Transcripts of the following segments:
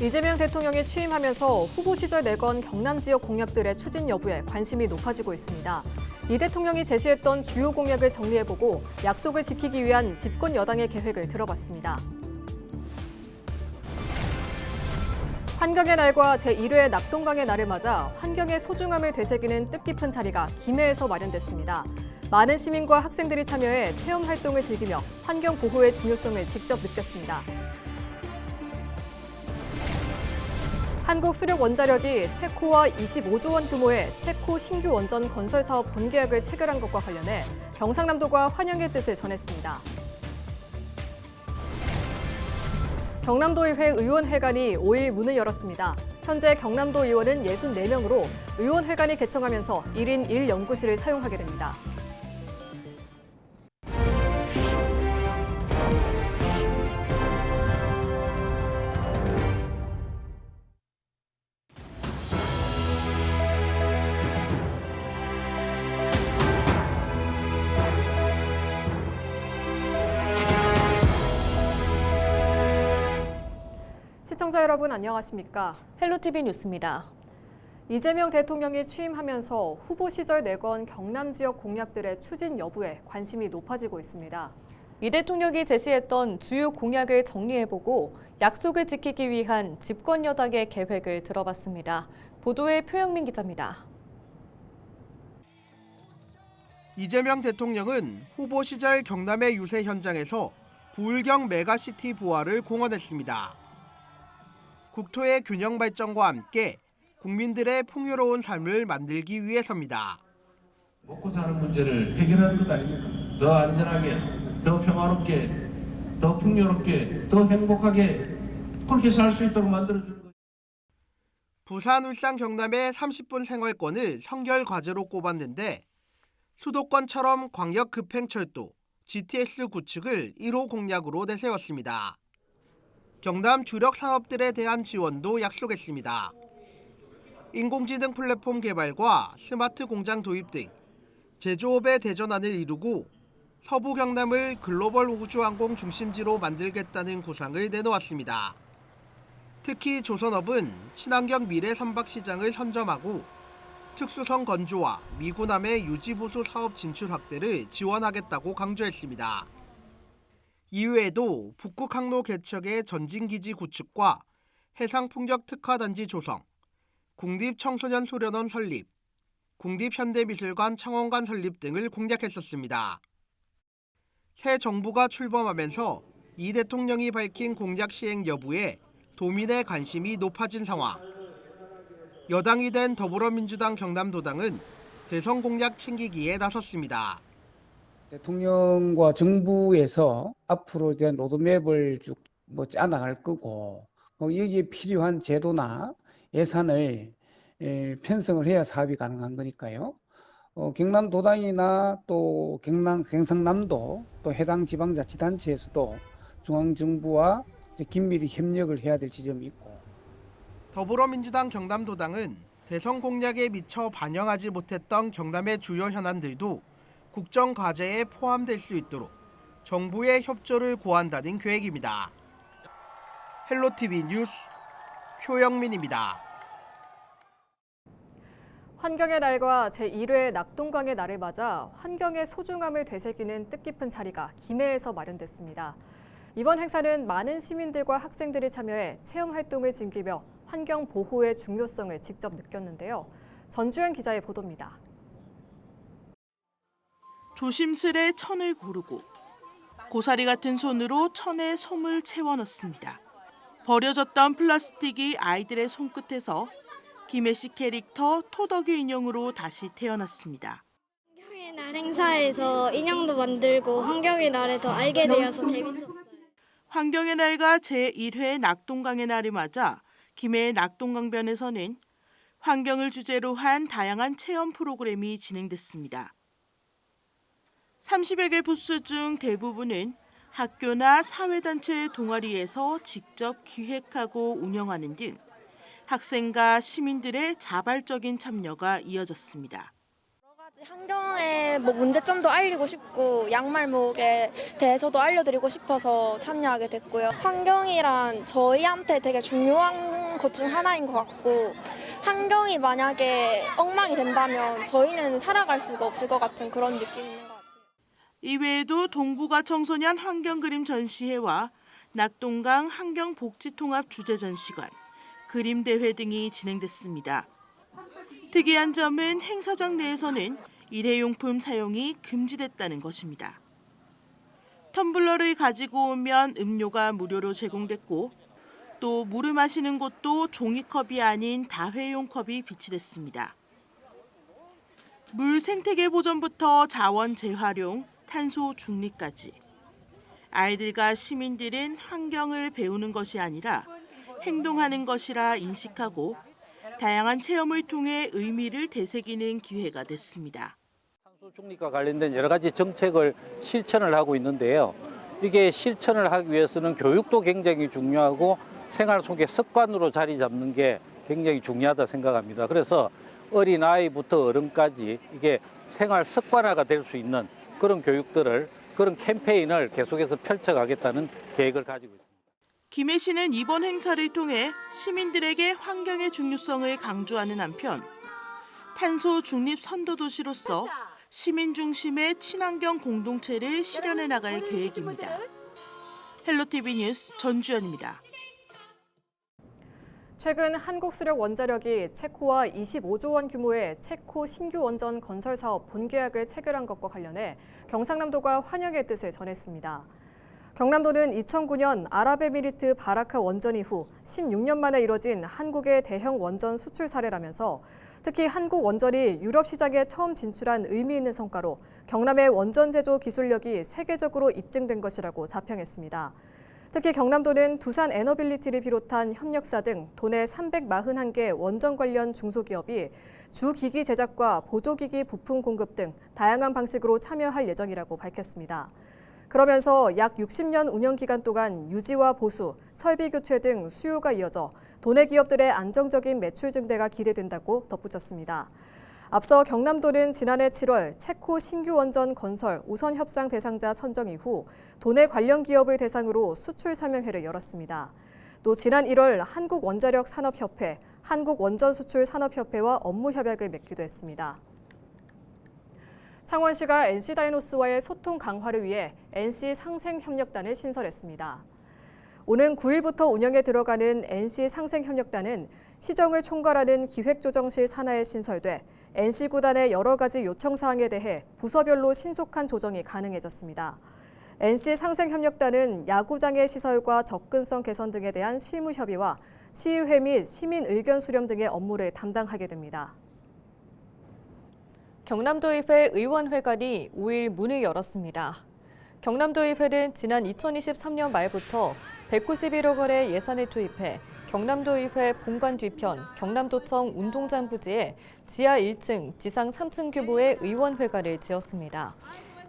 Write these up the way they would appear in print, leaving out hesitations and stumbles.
이재명 대통령이 취임하면서 후보 시절 내건 경남 지역 공약들의 추진 여부에 관심이 높아지고 있습니다. 이 대통령이 제시했던 주요 공약을 정리해보고 약속을 지키기 위한 집권 여당의 계획을 들어봤습니다. 환경의 날과 제1회 낙동강의 날을 맞아 환경의 소중함을 되새기는 뜻깊은 자리가 김해에서 마련됐습니다. 많은 시민과 학생들이 참여해 체험 활동을 즐기며 환경 보호의 중요성을 직접 느꼈습니다. 한국수력원자력이 체코와 25조 원 규모의 체코 신규 원전 건설 사업 본계약을 체결한 것과 관련해 경상남도가 환영의 뜻을 전했습니다. 경남도의회 의원회관이 5일 문을 열었습니다. 현재 경남도 의원은 64명으로 의원회관이 개청하면서 1인 1연구실을 사용하게 됩니다. 시청자 여러분 안녕하십니까? 헬로티비 뉴스입니다. 이재명 대통령이 취임하면서 후보 시절 내건 경남 지역 공약들의 추진 여부에 관심이 높아지고 있습니다. 이 대통령이 제시했던 주요 공약을 정리해보고 약속을 지키기 위한 집권 여당의 계획을 들어봤습니다. 보도에 표영민 기자입니다. 이재명 대통령은 후보 시절 경남의 유세 현장에서 부울경 메가시티 부활을 공언했습니다. 국토의 균형 발전과 함께 국민들의 풍요로운 삶을 만들기 위해서입니다. 먹고 사는 문제를 해결하는 것 아닙니까? 더 안전하게, 더 평화롭게, 더 풍요롭게, 더 행복하게 그렇게 살 수 있도록 만들어주는 거죠. 부산, 울산, 경남의 30분 생활권을 선결 과제로 꼽았는데 수도권처럼 광역 급행철도, GTX 구축을 1호 공약으로 내세웠습니다. 경남 주력 사업들에 대한 지원도 약속했습니다. 인공지능 플랫폼 개발과 스마트 공장 도입 등 제조업의 대전환을 이루고 서부 경남을 글로벌 우주항공 중심지로 만들겠다는 구상을 내놓았습니다. 특히 조선업은 친환경 미래 선박시장을 선점하고 특수성 건조와 미군함의 유지보수 사업 진출 확대를 지원하겠다고 강조했습니다. 이외에도 북극 항로 개척의 전진기지 구축과 해상풍력 특화단지 조성, 국립청소년소련원 설립, 국립현대미술관 창원관 설립 등을 공약했었습니다. 새 정부가 출범하면서 이 대통령이 밝힌 공약 시행 여부에 도민의 관심이 높아진 상황. 여당이 된 더불어민주당 경남도당은 대선 공약 챙기기에 나섰습니다. 대통령과 정부에서 앞으로 대한 로드맵을 쭉 짜나갈 거고 여기에 필요한 제도나 예산을 편성을 해야 사업이 가능한 거니까요. 경남도당이나 또 경상남도 또 해당 지방자치단체에서도 중앙정부와 긴밀히 협력을 해야 될 지점이 있고. 더불어민주당 경남도당은 대선 공약에 미처 반영하지 못했던 경남의 주요 현안들도 국정과제에 포함될 수 있도록 정부의 협조를 구한다는 계획입니다. 헬로티비 뉴스 표영민입니다. 환경의 날과 제1회 낙동강의 날을 맞아 환경의 소중함을 되새기는 뜻깊은 자리가 김해에서 마련됐습니다. 이번 행사는 많은 시민들과 학생들이 참여해 체험 활동을 즐기며 환경 보호의 중요성을 직접 느꼈는데요. 전주현 기자의 보도입니다. 조심스레 천을 고르고 고사리 같은 손으로 천에 솜을 채워 넣습니다. 버려졌던 플라스틱이 아이들의 손끝에서 김해시 캐릭터 토덕이 인형으로 다시 태어났습니다. 환경의 날 행사에서 인형도 만들고 환경의 날에 더 알게 되어서 재밌었어요. 환경의 날과 제1회 낙동강의 날을 맞아 김해 낙동강변에서는 환경을 주제로 한 다양한 체험 프로그램이 진행됐습니다. 30여 개 부스 중 대부분은 학교나 사회단체 동아리에서 직접 기획하고 운영하는 등 학생과 시민들의 자발적인 참여가 이어졌습니다. 환경의 문제점도 알리고 싶고 양말목에 대해서도 알려드리고 싶어서 참여하게 됐고요. 환경이란 저희한테 되게 중요한 것 중 하나인 것 같고 환경이 만약에 엉망이 된다면 저희는 살아갈 수가 없을 것 같은 그런 느낌이 있는 것 같아요. 이외에도 동북아 청소년 환경그림 전시회와 낙동강 환경복지통합 주제전시관, 그림대회 등이 진행됐습니다. 특이한 점은 행사장 내에서는 일회용품 사용이 금지됐다는 것입니다. 텀블러를 가지고 오면 음료가 무료로 제공됐고 또 물을 마시는 곳도 종이컵이 아닌 다회용 컵이 비치됐습니다. 물 생태계 보전부터 자원 재활용, 탄소 중립까지 아이들과 시민들은 환경을 배우는 것이 아니라 행동하는 것이라 인식하고 다양한 체험을 통해 의미를 되새기는 기회가 됐습니다. 탄소 중립과 관련된 여러 가지 정책을 실천을 하고 있는데요. 이게 실천을 하기 위해서는 교육도 굉장히 중요하고 생활 속의 습관으로 자리 잡는 게 굉장히 중요하다 생각합니다. 그래서 어린아이부터 어른까지 이게 생활 습관화가 될 수 있는 그런 교육들을, 그런 캠페인을 계속해서 펼쳐가겠다는 계획을 가지고 있습니다. 김해 씨는 이번 행사를 통해 시민들에게 환경의 중요성을 강조하는 한편 탄소 중립 선도 도시로서 시민 중심의 친환경 공동체를 실현해 나갈 계획입니다. 헬로티비 뉴스 전주연입니다. 최근 한국수력 원자력이 체코와 25조 원 규모의 체코 신규 원전 건설 사업 본계약을 체결한 것과 관련해 경상남도가 환영의 뜻을 전했습니다. 경남도는 2009년 아랍에미리트 바라카 원전 이후 16년 만에 이뤄진 한국의 대형 원전 수출 사례라면서 특히 한국 원전이 유럽 시장에 처음 진출한 의미 있는 성과로 경남의 원전 제조 기술력이 세계적으로 입증된 것이라고 자평했습니다. 특히 경남도는 두산 에너빌리티를 비롯한 협력사 등 도내 341개 원전 관련 중소기업이 주기기 제작과 보조기기 부품 공급 등 다양한 방식으로 참여할 예정이라고 밝혔습니다. 그러면서 약 60년 운영 기간 동안 유지와 보수, 설비 교체 등 수요가 이어져 도내 기업들의 안정적인 매출 증대가 기대된다고 덧붙였습니다. 앞서 경남도는 지난해 7월 체코 신규 원전 건설 우선 협상 대상자 선정 이후 도내 관련 기업을 대상으로 수출 설명회를 열었습니다. 또 지난 1월 한국원자력산업협회, 한국원전수출산업협회와 업무 협약을 맺기도 했습니다. 창원시가 NC다이노스와의 소통 강화를 위해 NC 상생협력단을 신설했습니다. 오는 9일부터 운영에 들어가는 NC 상생협력단은 시정을 총괄하는 기획조정실 산하에 신설돼 NC구단의 여러 가지 요청사항에 대해 부서별로 신속한 조정이 가능해졌습니다. NC 상생협력단은 야구장의 시설과 접근성 개선 등에 대한 실무 협의와 시의회 및 시민 의견 수렴 등의 업무를 담당하게 됩니다. 경남도의회 의원회관이 5일 문을 열었습니다. 경남도의회는 지난 2023년 말부터 191억 원의 예산을 투입해 경남도의회 본관 뒤편 경남도청 운동장 부지에 지하 1층, 지상 3층 규모의 의원회관을 지었습니다.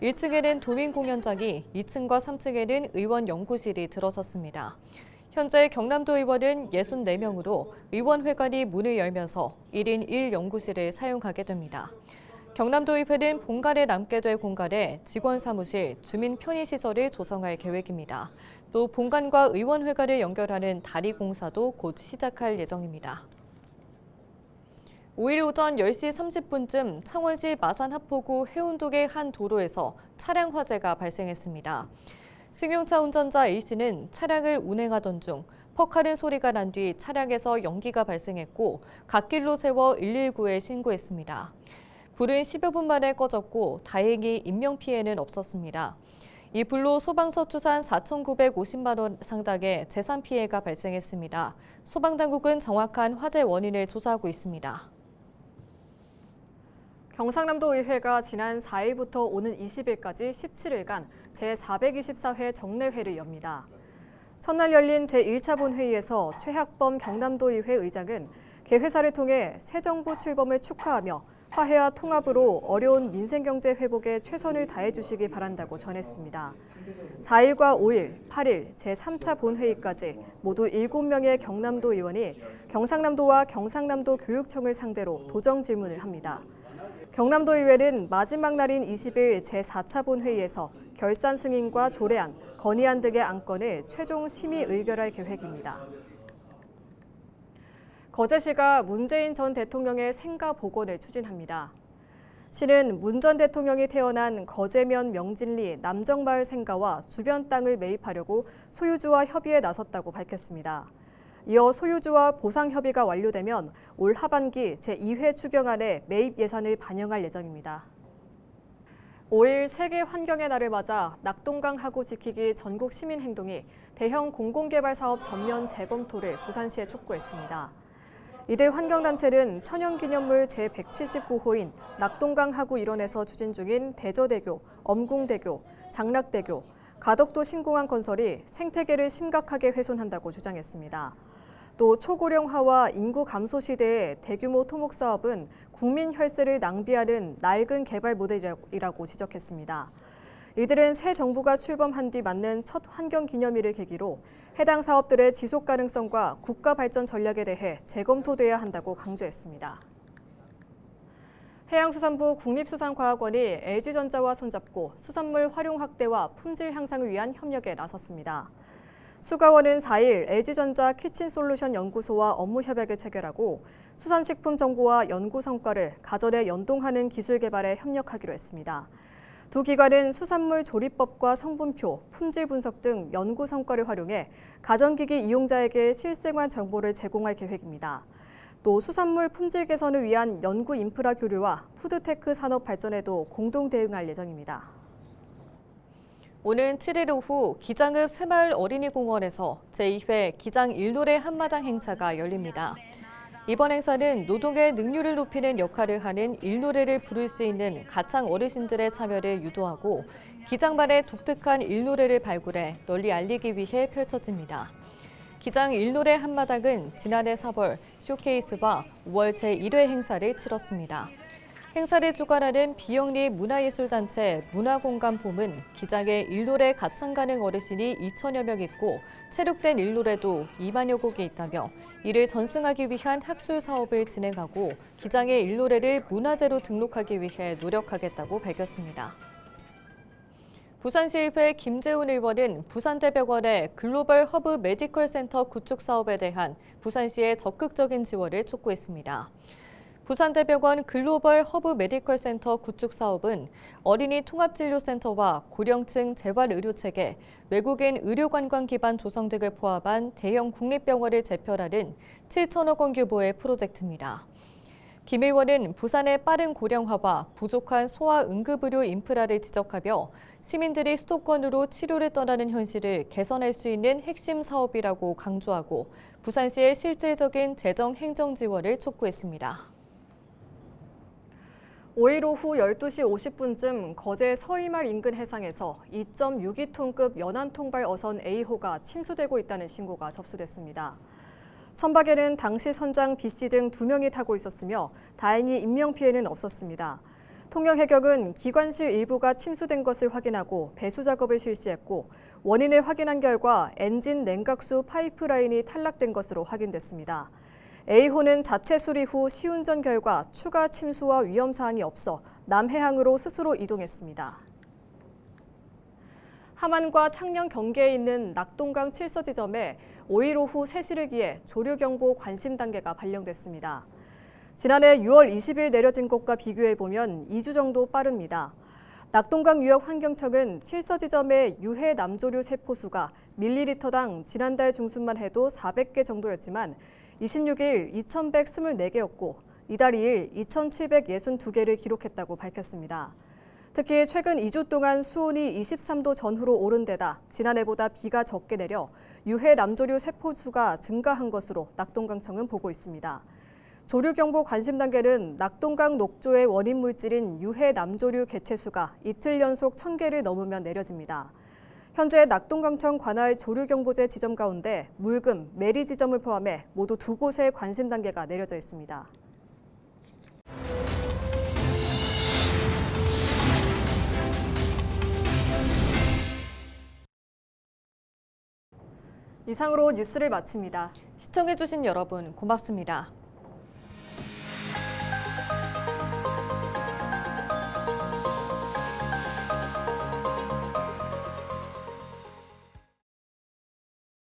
1층에는 도민공연장이, 2층과 3층에는 의원연구실이 들어섰습니다. 현재 경남도 의원은 64명으로 의원회관이 문을 열면서 1인 1연구실을 사용하게 됩니다. 경남도의회는 본관에 남게 될 공간에 직원 사무실, 주민 편의시설을 조성할 계획입니다. 또 본관과 의원회관을 연결하는 다리 공사도 곧 시작할 예정입니다. 5일 오전 10시 30분쯤 창원시 마산하포구 해운동의 한 도로에서 차량 화재가 발생했습니다. 승용차 운전자 A씨는 차량을 운행하던 중 퍽하는 소리가 난 뒤 차량에서 연기가 발생했고 갓길로 세워 119에 신고했습니다. 불은 10여 분 만에 꺼졌고 다행히 인명피해는 없었습니다. 이 불로 소방서 추산 4,950만 원 상당의 재산 피해가 발생했습니다. 소방당국은 정확한 화재 원인을 조사하고 있습니다. 경상남도 의회가 지난 4일부터 오는 20일까지 17일간 제424회 정례회를 엽니다. 첫날 열린 제1차 본회의에서 최학범 경남도의회 의장은 개회사를 통해 새 정부 출범을 축하하며 화해와 통합으로 어려운 민생경제 회복에 최선을 다해 주시기 바란다고 전했습니다. 4일과 5일, 8일 제3차 본회의까지 모두 7명의 경남도 의원이 경상남도와 경상남도 교육청을 상대로 도정 질문을 합니다. 경남도의회는 마지막 날인 20일 제4차 본회의에서 결산 승인과 조례안, 건의안 등의 안건을 최종 심의 의결할 계획입니다. 거제시가 문재인 전 대통령의 생가 복원을 추진합니다. 시는 문 전 대통령이 태어난 거제면 명진리 남정마을 생가와 주변 땅을 매입하려고 소유주와 협의에 나섰다고 밝혔습니다. 이어 소유주와 보상 협의가 완료되면 올 하반기 제2회 추경안에 매입 예산을 반영할 예정입니다. 5일 세계 환경의 날을 맞아 낙동강 하구 지키기 전국 시민행동이 대형 공공개발 사업 전면 재검토를 부산시에 촉구했습니다. 이들 환경단체는 천연기념물 제179호인 낙동강 하구 일원에서 추진 중인 대저대교, 엄궁대교, 장락대교, 가덕도 신공항 건설이 생태계를 심각하게 훼손한다고 주장했습니다. 또 초고령화와 인구 감소 시대의 대규모 토목 사업은 국민 혈세를 낭비하는 낡은 개발 모델이라고 지적했습니다. 이들은 새 정부가 출범한 뒤 맞는 첫 환경기념일을 계기로 해당 사업들의 지속 가능성과 국가 발전 전략에 대해 재검토돼야 한다고 강조했습니다. 해양수산부 국립수산과학원이 LG전자와 손잡고 수산물 활용 확대와 품질 향상을 위한 협력에 나섰습니다. 수가원은 4일 LG전자 키친솔루션 연구소와 업무 협약을 체결하고 수산식품 정보와 연구 성과를 가전에 연동하는 기술 개발에 협력하기로 했습니다. 두 기관은 수산물 조리법과 성분표, 품질 분석 등 연구 성과를 활용해 가전기기 이용자에게 실생활 정보를 제공할 계획입니다. 또 수산물 품질 개선을 위한 연구 인프라 교류와 푸드테크 산업 발전에도 공동 대응할 예정입니다. 오는 7일 오후 기장읍 새마을 어린이공원에서 제2회 기장 일노래 한마당 행사가 열립니다. 이번 행사는 노동의 능률을 높이는 역할을 하는 일노래를 부를 수 있는 가창 어르신들의 참여를 유도하고 기장만의 독특한 일노래를 발굴해 널리 알리기 위해 펼쳐집니다. 기장 일노래 한마당은 지난해 4월 쇼케이스와 5월 제1회 행사를 치렀습니다. 행사를 주관하는 비영리 문화예술단체 문화공간봄은 기장에 일노래 가창 가능 어르신이 2천여 명 있고 체육된 일노래도 2만여 곡이 있다며 이를 전승하기 위한 학술 사업을 진행하고 기장의 일노래를 문화재로 등록하기 위해 노력하겠다고 밝혔습니다. 부산시의회 김재훈 의원은 부산대병원의 글로벌 허브 메디컬 센터 구축 사업에 대한 부산시의 적극적인 지원을 촉구했습니다. 부산대병원 글로벌 허브 메디컬 센터 구축 사업은 어린이 통합진료센터와 고령층 재활의료체계, 외국인 의료관광 기반 조성 등을 포함한 대형 국립병원을 재편하는 7천억 원 규모의 프로젝트입니다. 김 의원은 부산의 빠른 고령화와 부족한 소아응급의료 인프라를 지적하며 시민들이 수도권으로 치료를 떠나는 현실을 개선할 수 있는 핵심 사업이라고 강조하고 부산시의 실질적인 재정 행정 지원을 촉구했습니다. 5일 오후 12시 50분쯤 거제 서이말 인근 해상에서 2.62톤급 연안통발 어선 A호가 침수되고 있다는 신고가 접수됐습니다. 선박에는 당시 선장 B씨 등 2명이 타고 있었으며 다행히 인명피해는 없었습니다. 통영해경은 기관실 일부가 침수된 것을 확인하고 배수 작업을 실시했고 원인을 확인한 결과 엔진 냉각수 파이프라인이 탈락된 것으로 확인됐습니다. A호는 자체 수리 후 시운전 결과 추가 침수와 위험 사항이 없어 남해항으로 스스로 이동했습니다. 함안과 창녕 경계에 있는 낙동강 칠서 지점에 5일 오후 3시를 기해 조류경보 관심 단계가 발령됐습니다. 지난해 6월 20일 내려진 것과 비교해보면 2주 정도 빠릅니다. 낙동강 유역환경청은 칠서 지점의 유해 남조류 세포수가 밀리리터당 지난달 중순만 해도 400개 정도였지만 26일 2,124개였고 이달 2일 2,762개를 기록했다고 밝혔습니다. 특히 최근 2주 동안 수온이 23도 전후로 오른 데다 지난해보다 비가 적게 내려 유해 남조류 세포수가 증가한 것으로 낙동강청은 보고 있습니다. 조류경보 관심 단계는 낙동강 녹조의 원인 물질인 유해 남조류 개체수가 이틀 연속 1,000개를 넘으면 내려집니다. 현재 낙동강청 관할 조류경보제 지점 가운데 물금, 메리 지점을 포함해 모두 2곳에 관심 단계가 내려져 있습니다. 이상으로 뉴스를 마칩니다. 시청해주신 여러분 고맙습니다.